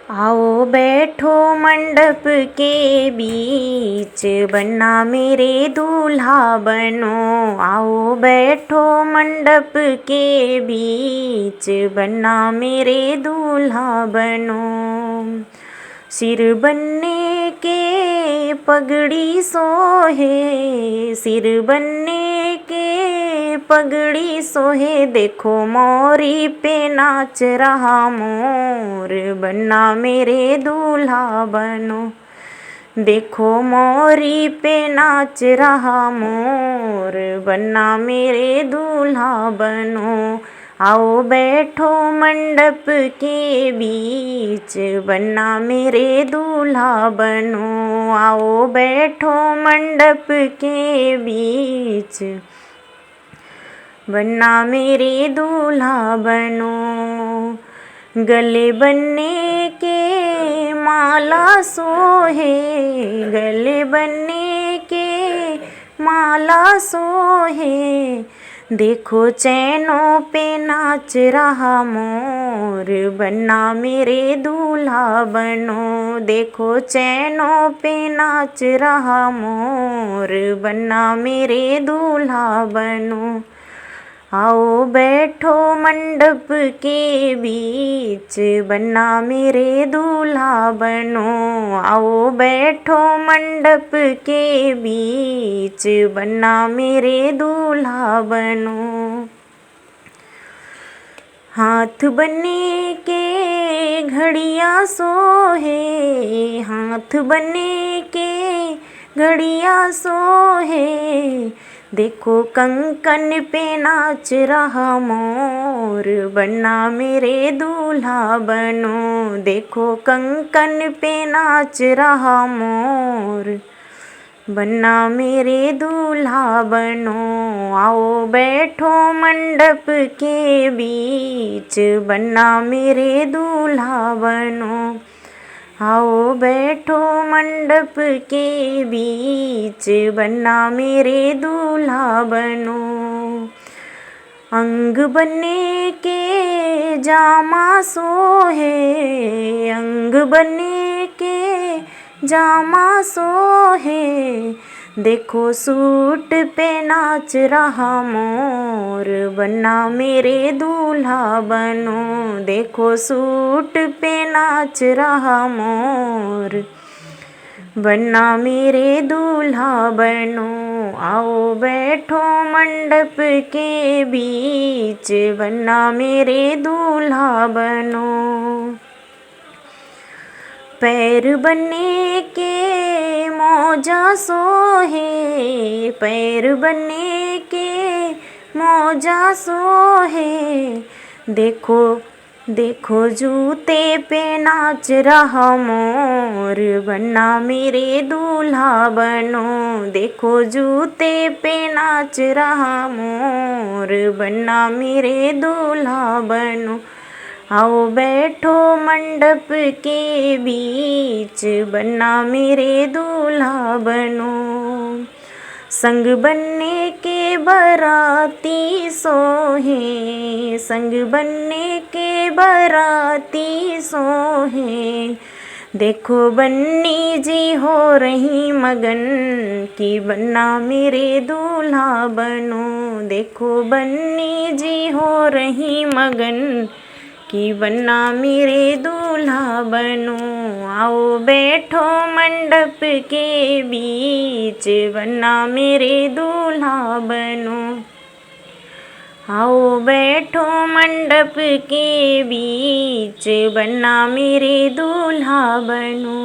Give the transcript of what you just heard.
आओ बैठो मंडप के बीच, बनना मेरे दूल्हा बनो। आओ बैठो मंडप के बीच, बनना मेरे दूल्हा बनो। सिर बनने के पगड़ी सोहे, सिर बनने के पगड़ी सोहे, देखो मोरी पे नाच रहा मोर, बनना मेरे दूल्हा बनो। देखो मोरी पे नाच रहा मोर, बनना मेरे दूल्हा बनो। आओ बैठो मंडप के बीच, बनना मेरे दूल्हा बनो। आओ बैठो मंडप के बीच, बनना मेरे दूल्हा बनो। गले बनने के माला सोहे, गले बनने के माला सोहे, देखो चैनों पे नाच रहा मोर, बनना मेरे दूल्हा बनो। देखो चैनों पे नाच रहा मोर, बनना मेरे दूल्हा बनो। आओ बैठो मंडप के बीच, बनना मेरे दूल्हा बनो। आओ बैठो मंडप के बीच, बनना मेरे दूल्हा बनो। हाथ बनने के घड़ियाँ सोहे, हाथ बनने के घड़ियाँ सोहे, देखो कंकन पे नाच रहा मोर, बनना मेरे दूल्हा बनो। देखो कंकन पे नाच रहा मोर, बनना मेरे दूल्हा बनो। आओ बैठो मंडप के बीच, बनना मेरे दूल्हा बनो। आओ बैठो मंडप के बीच, बनना मेरे दूल्हा बनो। अंग बनने के जामा सोहे, अंग बनने के जामा सोहे, देखो सूट पे नाच रहा मोर, बनना मेरे दूल्हा बनो। देखो सूट पे नाच रहा मोर, बनना मेरे दूल्हा बनो। आओ बैठो मंडप के बीच, बनना मेरे दूल्हा बनो। पैर बनने के मौजा सोहे, पैर बनने के मौजा सोहे, देखो देखो जूते पे नाच रहा मोर, बनना मेरे दूल्हा बनो। देखो जूते पे नाच रहा मोर, बनना मेरे दूल्हा बनो। आओ बैठो मंडप के बीच, बनना मेरे दूल्हा बनो। संग बनने के बराती सोहे, संग बनने के बराती सोहे, देखो बन्नी जी हो रही मगन, कि बनना मेरे दूल्हा बनो। देखो बन्नी जी हो रही मगन, कि बनना मेरे दूल्हा बनो। आओ बैठो मंडप के बीच, बनना मेरे दूल्हा बनो। आओ बैठो मंडप के बीच, बनना मेरे दूल्हा बनो।